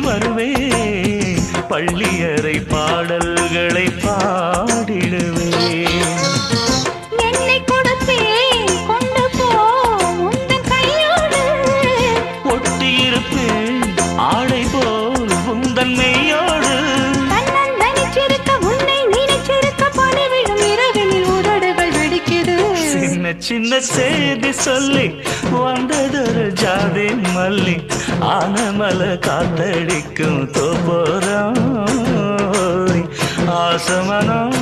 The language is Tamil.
வருவேன் பள்ளியறை பாடல்களை பாடிடுவேன் என்னை கொடுப்பேன் கொண்டு போ உந்தன் கையோடு ஒட்டியிருப்பேன் ஆடை போல் உந்தன் மெய்யோடு தன்னந்தனிச்சிருக்க உன்னை நினைச்சிருக்க பணிவிடும் இரவினில் உதடுகள் வெடிக்குது சின்ன சின்ன செய்தி சொல்லி வந்ததொரு ஜாதி மல்லி ஆனமல காத்தடிக்கும் தோப்போரம் ஆசமனம்